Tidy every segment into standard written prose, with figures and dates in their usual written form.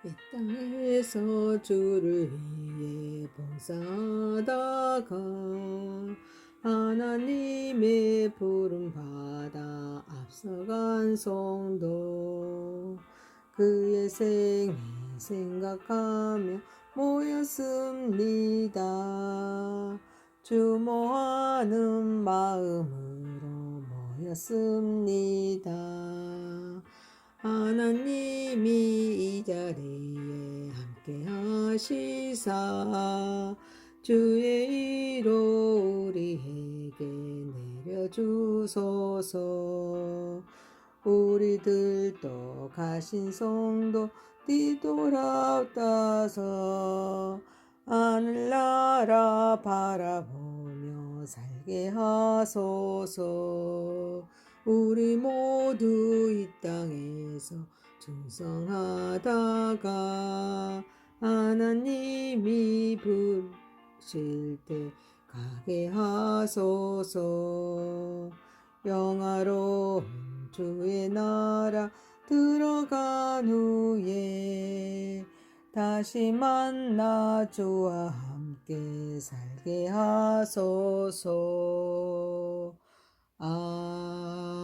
이 땅에서 주를 위해 봉사하다가 하나님의 부름 받아 앞서간 성도 그의 생애 생각하며 모였습니다. 주모하는 마음으로 모였습니다. 하나님이 이 자리에 함께 하시사 주의 이로 우리에게 내려주소서. 우리들도 가신 성도 뒤돌아다서 하늘나라 바라보며 살게 하소서. 우리 모두 이 땅에서 충성하다가 하나님이 부르실 때 가게 하소서. 영화로운 주의 나라 들어간 후에 다시 만나 주와 함께 살게 하소서. 아멘.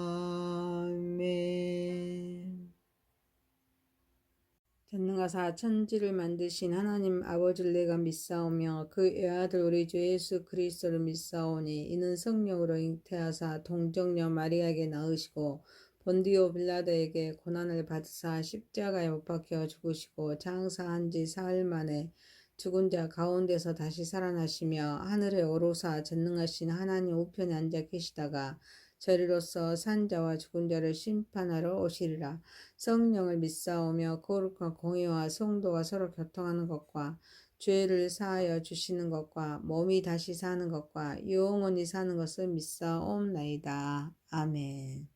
전능하사 천지를 만드신 하나님 아버지를 내가 믿사오며 그 외아들 우리 주 예수 그리스도를 믿사오니 이는 성령으로 잉태하사 동정녀 마리아에게 낳으시고 본디오 빌라도에게 고난을 받으사 십자가에 못 박혀 죽으시고 장사한 지 사흘 만에 죽은 자 가운데서 다시 살아나시며 하늘에 오르사 전능하신 하나님 우편에 앉아 계시다가 저리로서 산자와 죽은 자를 심판하러 오시리라. 성령을 믿사오며 거룩한 공의와 성도가 서로 교통하는 것과 죄를 사하여 주시는 것과 몸이 다시 사는 것과 영원히 사는 것을 믿사옵나이다. 아멘.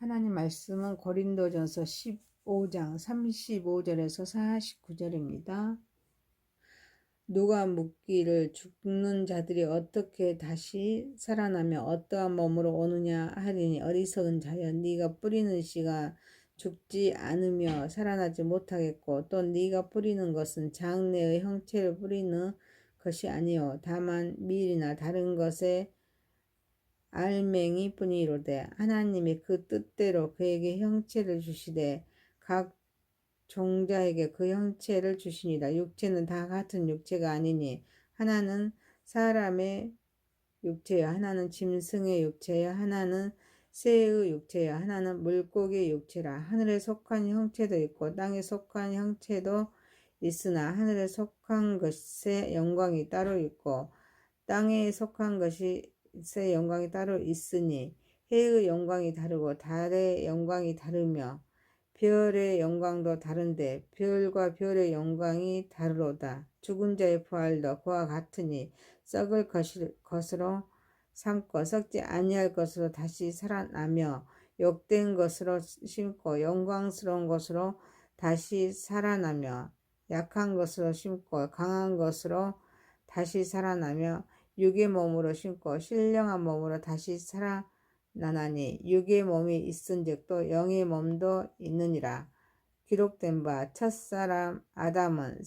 하나님 말씀은 고린도전서 15장 35절에서 49절입니다. 누가 묻기를 죽는 자들이 어떻게 다시 살아나며 어떠한 몸으로 오느냐 하리니 어리석은 자여 네가 뿌리는 씨가 죽지 않으며 살아나지 못하겠고 또 네가 뿌리는 것은 장래의 형체를 뿌리는 것이 아니요 다만 밀이나 다른 것의 알맹이 뿐이로되 하나님이 그 뜻대로 그에게 형체를 주시되 각 종자에게 그 형체를 주시니라. 육체는 다 같은 육체가 아니니 하나는 사람의 육체여 하나는 짐승의 육체여 하나는 새의 육체여 하나는 물고기의 육체라. 하늘에 속한 형체도 있고 땅에 속한 형체도 있으나 하늘에 속한 것의 영광이 따로 있고 땅에 속한 것의 영광이 따로 있으니 해의 영광이 다르고 달의 영광이 다르며 별의 영광도 다른데 별과 별의 영광이 다르로다. 죽은 자의 부활도 그와 같으니 썩을 것으로 삼고 썩지 아니할 것으로 다시 살아나며 욕된 것으로 심고 영광스러운 것으로 다시 살아나며 약한 것으로 심고 강한 것으로 다시 살아나며 육의 몸으로 심고 신령한 몸으로 다시 살아나나니 육의 몸이 있은즉 또 영의 몸도 있느니라. 기록된 바 첫사람 아담은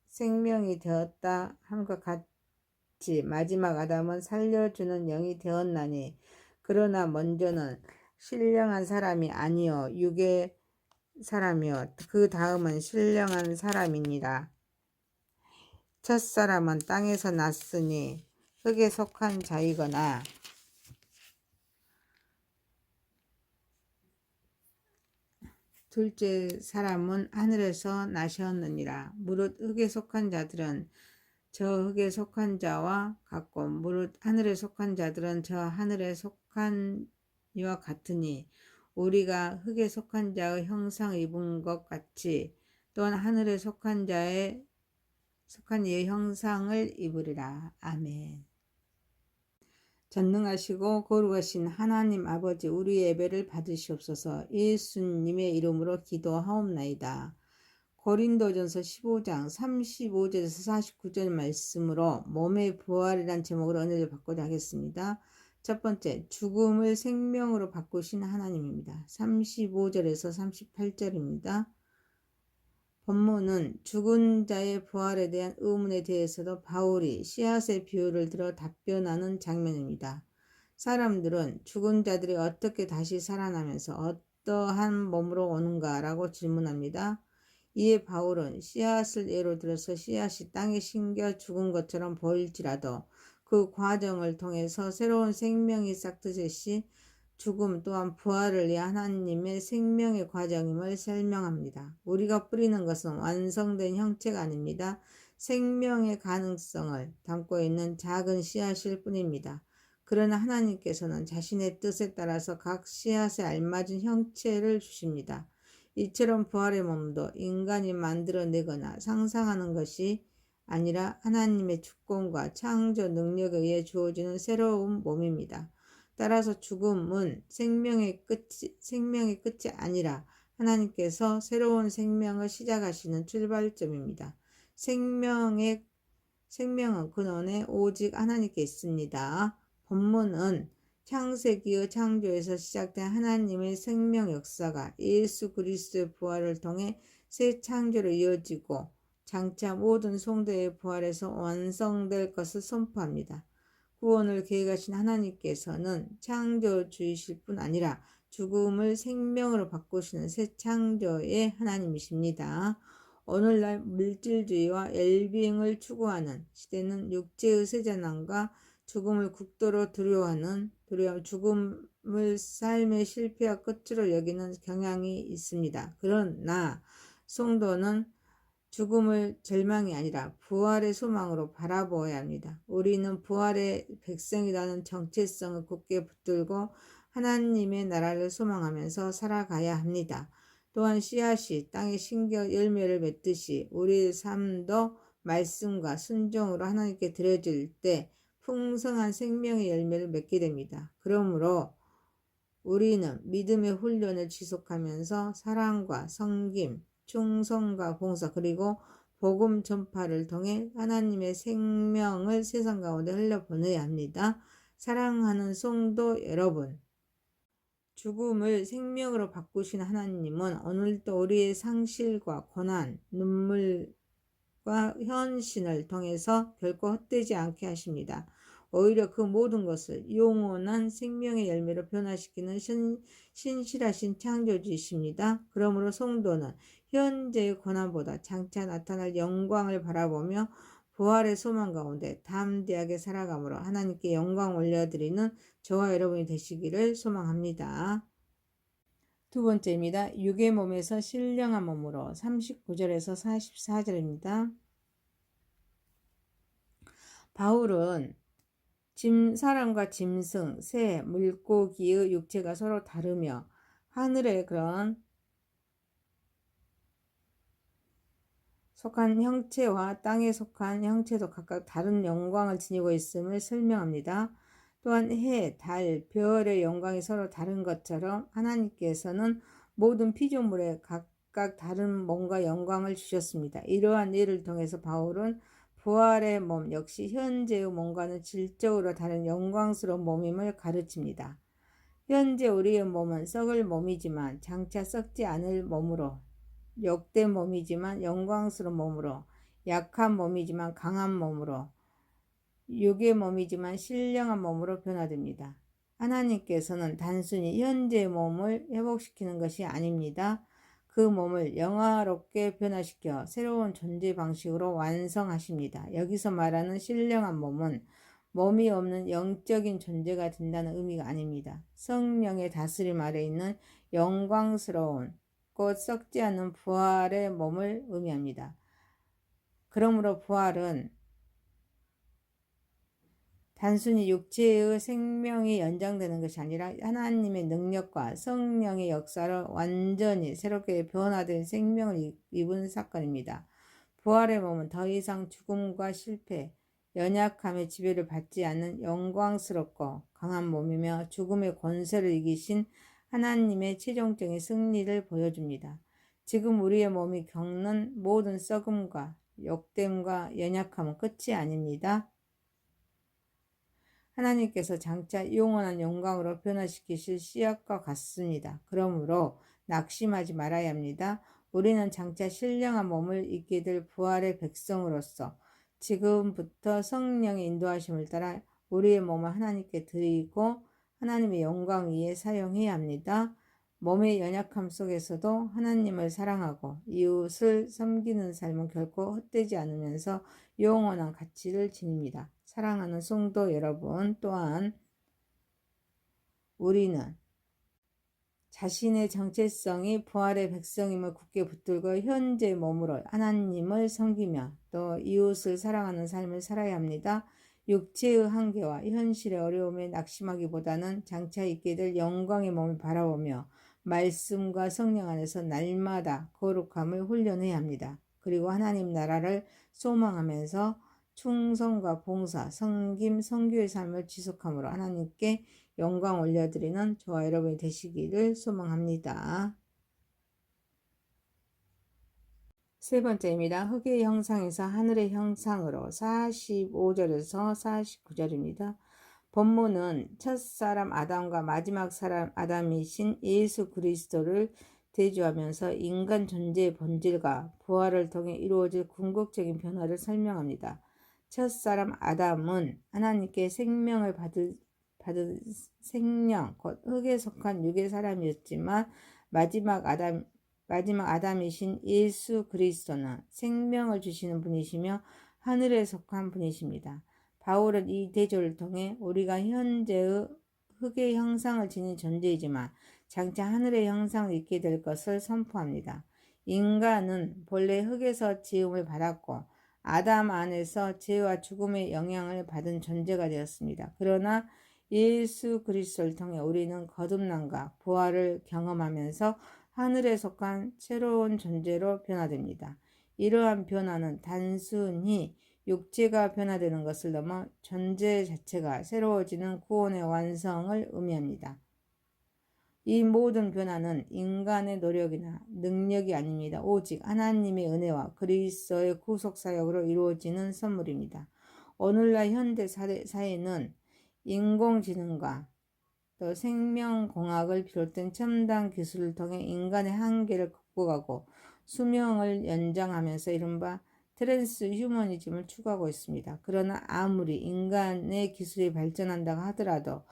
생명이 되었다 함과 같이 마지막 아담은 살려주는 영이 되었나니 그러나 먼저는 신령한 사람이 아니요 육의 사람이요 그 다음은 신령한 사람이니라. 첫사람은 땅에서 났으니 흙에 속한 자이거나 둘째 사람은 하늘에서 나셨느니라. 무릇 흙에 속한 자들은 저 흙에 속한 자와 같고 무릇 하늘에 속한 자들은 저 하늘에 속한 이와 같으니 우리가 흙에 속한 자의 형상을 입은 것 같이 또한 하늘에 속한 자의 속한 이의 형상을 입으리라. 아멘. 전능하시고 거룩하신 하나님 아버지 우리의 예배를 받으시옵소서. 예수님의 이름으로 기도하옵나이다. 고린도전서 15장 35절에서 49절 말씀으로 몸의 부활이란 제목으로 은혜를 받고자 하겠습니다. 첫 번째, 죽음을 생명으로 바꾸신 하나님입니다. 35절에서 38절입니다. 본문은 죽은 자의 부활에 대한 의문에 대해서도 바울이 씨앗의 비유를 들어 답변하는 장면입니다. 사람들은 죽은 자들이 어떻게 다시 살아나면서 어떠한 몸으로 오는가라고 질문합니다. 이에 바울은 씨앗을 예로 들어서 씨앗이 땅에 심겨 죽은 것처럼 보일지라도 그 과정을 통해서 새로운 생명이 싹트듯이 죽음 또한 부활을 위한 하나님의 생명의 과정임을 설명합니다. 우리가 뿌리는 것은 완성된 형체가 아닙니다. 생명의 가능성을 담고 있는 작은 씨앗일 뿐입니다. 그러나 하나님께서는 자신의 뜻에 따라서 각 씨앗에 알맞은 형체를 주십니다. 이처럼 부활의 몸도 인간이 만들어내거나 상상하는 것이 아니라 하나님의 주권과 창조 능력에 의해 주어지는 새로운 몸입니다. 따라서 죽음은 생명의 끝이 아니라 하나님께서 새로운 생명을 시작하시는 출발점입니다. 생명은 근원에 오직 하나님께 있습니다. 본문은 창세기의 창조에서 시작된 하나님의 생명 역사가 예수 그리스도의 부활을 통해 새 창조로 이어지고 장차 모든 성도의 부활에서 완성될 것을 선포합니다. 구원을 계획하신 하나님께서는 창조주이실 뿐 아니라 죽음을 생명으로 바꾸시는 새 창조의 하나님이십니다. 오늘날 물질주의와 웰빙을 추구하는 시대는 육체의 세잔함과 죽음을 극도로 두려워하는 죽음을 삶의 실패와 끝으로 여기는 경향이 있습니다. 그러나 성도는 죽음을 절망이 아니라 부활의 소망으로 바라보아야 합니다. 우리는 부활의 백성이라는 정체성을 굳게 붙들고 하나님의 나라를 소망하면서 살아가야 합니다. 또한 씨앗이 땅에 심겨 열매를 맺듯이 우리의 삶도 말씀과 순종으로 하나님께 드려질 때 풍성한 생명의 열매를 맺게 됩니다. 그러므로 우리는 믿음의 훈련을 지속하면서 사랑과 섬김, 충성과 봉사 그리고 복음 전파를 통해 하나님의 생명을 세상 가운데 흘려보내야 합니다. 사랑하는 성도 여러분, 죽음을 생명으로 바꾸신 하나님은 오늘도 우리의 상실과 고난, 눈물과 헌신을 통해서 결코 헛되지 않게 하십니다. 오히려 그 모든 것을 영원한 생명의 열매로 변화시키는 신실하신 창조주이십니다. 그러므로 성도는 현재의 고난보다 장차 나타날 영광을 바라보며 부활의 소망 가운데 담대하게 살아감으로 하나님께 영광 올려드리는 저와 여러분이 되시기를 소망합니다. 두 번째입니다. 육의 몸에서 신령한 몸으로 39절에서 44절입니다. 바울은 사람과 짐승, 새, 물고기의 육체가 서로 다르며 하늘의 그런 속한 형체와 땅에 속한 형체도 각각 다른 영광을 지니고 있음을 설명합니다. 또한 해, 달, 별의 영광이 서로 다른 것처럼 하나님께서는 모든 피조물에 각각 다른 몸과 영광을 주셨습니다. 이러한 예를 통해서 바울은 부활의 몸 역시 현재의 몸과는 질적으로 다른 영광스러운 몸임을 가르칩니다. 현재 우리의 몸은 썩을 몸이지만 장차 썩지 않을 몸으로, 욕된 몸이지만 영광스러운 몸으로, 약한 몸이지만 강한 몸으로, 육의 몸이지만 신령한 몸으로 변화됩니다. 하나님께서는 단순히 현재의 몸을 회복시키는 것이 아닙니다. 그 몸을 영화롭게 변화시켜 새로운 존재 방식으로 완성하십니다. 여기서 말하는 신령한 몸은 몸이 없는 영적인 존재가 된다는 의미가 아닙니다. 성령의 다스림 아래 있는 영광스러운 곧 썩지 않는 부활의 몸을 의미합니다. 그러므로 부활은 단순히 육체의 생명이 연장되는 것이 아니라 하나님의 능력과 성령의 역사를 완전히 새롭게 변화된 생명을 입은 사건입니다. 부활의 몸은 더 이상 죽음과 실패, 연약함의 지배를 받지 않는 영광스럽고 강한 몸이며 죽음의 권세를 이기신 하나님의 최종적인 승리를 보여줍니다. 지금 우리의 몸이 겪는 모든 썩음과 욕됨과 연약함은 끝이 아닙니다. 하나님께서 장차 영원한 영광으로 변화시키실 씨앗과 같습니다. 그러므로 낙심하지 말아야 합니다. 우리는 장차 신령한 몸을 입게 될 부활의 백성으로서 지금부터 성령의 인도하심을 따라 우리의 몸을 하나님께 드리고 하나님의 영광 위에 사용해야 합니다. 몸의 연약함 속에서도 하나님을 사랑하고 이웃을 섬기는 삶은 결코 헛되지 않으면서 영원한 가치를 지닙니다. 사랑하는 성도 여러분, 또한 우리는 자신의 정체성이 부활의 백성임을 굳게 붙들고 현재 몸으로 하나님을 섬기며 또 이웃을 사랑하는 삶을 살아야 합니다. 육체의 한계와 현실의 어려움에 낙심하기보다는 장차 있게 될 영광의 몸을 바라보며 말씀과 성령 안에서 날마다 거룩함을 훈련해야 합니다. 그리고 하나님 나라를 소망하면서 충성과 봉사, 섬김, 선교의 삶을 지속함으로 하나님께 영광 올려드리는 저와 여러분이 되시기를 소망합니다. 세 번째입니다. 흙의 형상에서 하늘의 형상으로 45절에서 49절입니다. 본문은 첫사람 아담과 마지막 사람 아담이신 예수 그리스도를 대조하면서 인간 존재의 본질과 부활을 통해 이루어질 궁극적인 변화를 설명합니다. 첫사람 아담은 하나님께 생명을 받은 생명, 곧 흙에 속한 육의 사람이었지만 마지막 아담이신 예수 그리스도는 생명을 주시는 분이시며 하늘에 속한 분이십니다. 바울은 이 대조를 통해 우리가 현재의 흙의 형상을 지닌 존재이지만 장차 하늘의 형상을 입게 될 것을 선포합니다. 인간은 본래 흙에서 지음을 받았고 아담 안에서 죄와 죽음의 영향을 받은 존재가 되었습니다. 그러나 예수 그리스도를 통해 우리는 거듭남과 부활을 경험하면서 하늘에 속한 새로운 존재로 변화됩니다. 이러한 변화는 단순히 육체가 변화되는 것을 넘어 존재 자체가 새로워지는 구원의 완성을 의미합니다. 이 모든 변화는 인간의 노력이나 능력이 아닙니다. 오직 하나님의 은혜와 그리스도의 구속 사역으로 이루어지는 선물입니다. 오늘날 현대 사회는 인공지능과 또 생명공학을 비롯된 첨단 기술을 통해 인간의 한계를 극복하고 수명을 연장하면서 이른바 트랜스휴머니즘을 추구하고 있습니다. 그러나 아무리 인간의 기술이 발전한다고 하더라도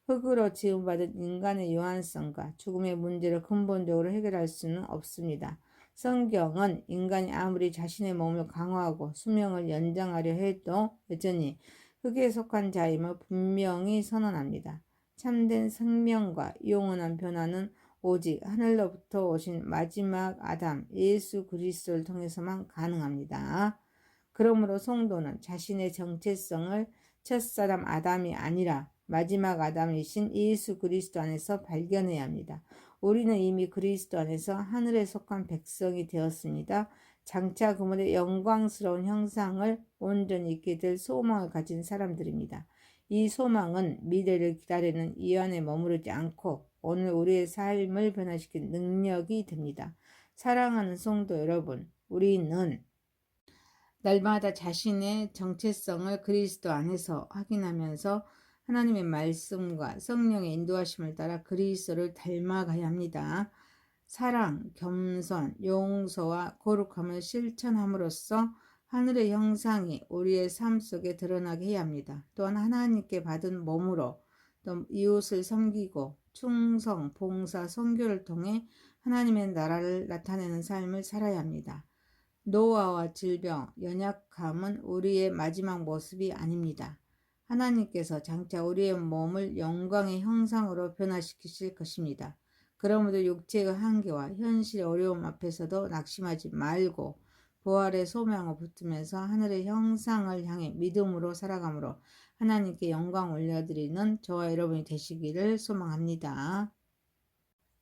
흙으로 지음받은 인간의 유한성과 죽음의 문제를 근본적으로 해결할 수는 없습니다. 성경은 인간이 아무리 자신의 몸을 강화하고 수명을 연장하려 해도 여전히 흙에 속한 자임을 분명히 선언합니다. 참된 생명과 영원한 변화는 오직 하늘로부터 오신 마지막 아담 예수 그리스도를 통해서만 가능합니다. 그러므로 성도는 자신의 정체성을 첫사람 아담이 아니라 마지막 아담이신 예수 그리스도 안에서 발견해야 합니다. 우리는 이미 그리스도 안에서 하늘에 속한 백성이 되었습니다. 장차 그분의 영광스러운 형상을 온전히 입게 될 소망을 가진 사람들입니다. 이 소망은 미래를 기다리는 이 안에 머무르지 않고 오늘 우리의 삶을 변화시킨 능력이 됩니다. 사랑하는 성도 여러분, 우리는 날마다 자신의 정체성을 그리스도 안에서 확인하면서 하나님의 말씀과 성령의 인도하심을 따라 그리스도를 닮아가야 합니다. 사랑, 겸손, 용서와 거룩함을 실천함으로써 하늘의 형상이 우리의 삶 속에 드러나게 해야 합니다. 또한 하나님께 받은 몸으로 또 이웃을 섬기고 충성, 봉사, 선교를 통해 하나님의 나라를 나타내는 삶을 살아야 합니다. 노화와 질병, 연약함은 우리의 마지막 모습이 아닙니다. 하나님께서 장차 우리의 몸을 영광의 형상으로 변화시키실 것입니다. 그러므로 육체의 한계와 현실의 어려움 앞에서도 낙심하지 말고 부활의 소망을 붙들면서 하늘의 형상을 향해 믿음으로 살아가므로 하나님께 영광 올려드리는 저와 여러분이 되시기를 소망합니다.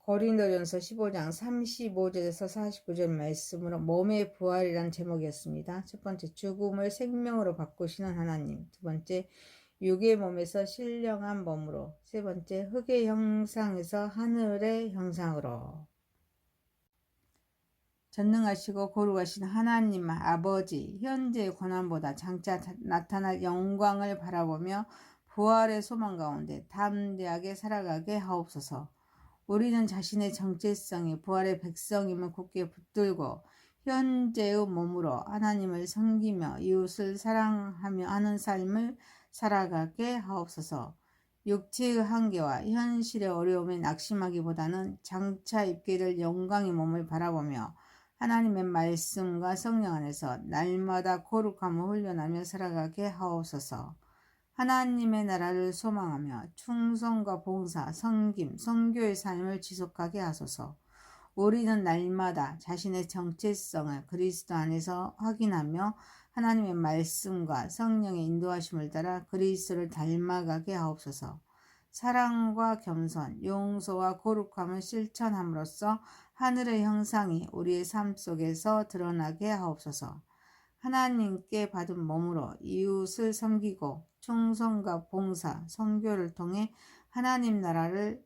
고린도전서 15장 35절에서 49절 말씀으로 몸의 부활이란 제목이었습니다. 첫 번째, 죽음을 생명으로 바꾸시는 하나님. 두 번째, 육의 몸에서 신령한 몸으로. 세 번째, 흙의 형상에서 하늘의 형상으로. 전능하시고 거룩하신 하나님 아버지, 현재의 고난보다 장차 나타날 영광을 바라보며 부활의 소망 가운데 담대하게 살아가게 하옵소서. 우리는 자신의 정체성이 부활의 백성임을 굳게 붙들고 현재의 몸으로 하나님을 섬기며 이웃을 사랑하며 하는 삶을 살아가게 하옵소서. 육체의 한계와 현실의 어려움에 낙심하기보다는 장차 입게 될 영광의 몸을 바라보며 하나님의 말씀과 성령 안에서 날마다 거룩함을 훈련하며 살아가게 하옵소서. 하나님의 나라를 소망하며 충성과 봉사, 섬김, 선교의 삶을 지속하게 하소서. 우리는 날마다 자신의 정체성을 그리스도 안에서 확인하며 하나님의 말씀과 성령의 인도하심을 따라 그리스도를 닮아가게 하옵소서. 사랑과 겸손, 용서와 거룩함을 실천함으로써 하늘의 형상이 우리의 삶 속에서 드러나게 하옵소서. 하나님께 받은 몸으로 이웃을 섬기고 충성과 봉사, 선교를 통해 하나님 나라를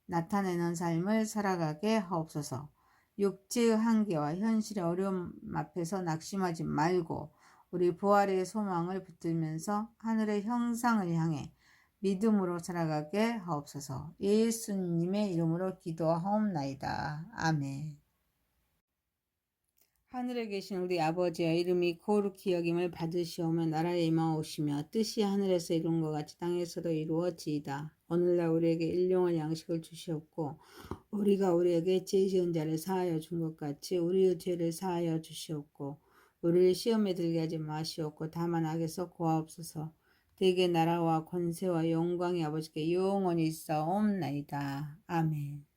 나타내는 삶을 살아가게 하옵소서. 육체의 한계와 현실의 어려움 앞에서 낙심하지 말고 우리 부활의 소망을 붙들면서 하늘의 형상을 향해 믿음으로 살아가게 하옵소서. 예수님의 이름으로 기도하옵나이다. 아멘. 하늘에 계신 우리 아버지여, 이름이 거룩히 여김을 받으시오며 나라에 임하오시며 뜻이 하늘에서 이룬 것 같이 땅에서도 이루어지이다. 오늘날 우리에게 일용할 양식을 주시옵고 우리가 우리에게 죄 지은 자를 사하여 준 것 같이 우리의 죄를 사하여 주시옵고 우리를 시험에 들게 하지 마시옵고 다만 악에서 구하옵소서. 대개 나라와 권세와 영광이 아버지께 영원히 있사옵나이다. 아멘.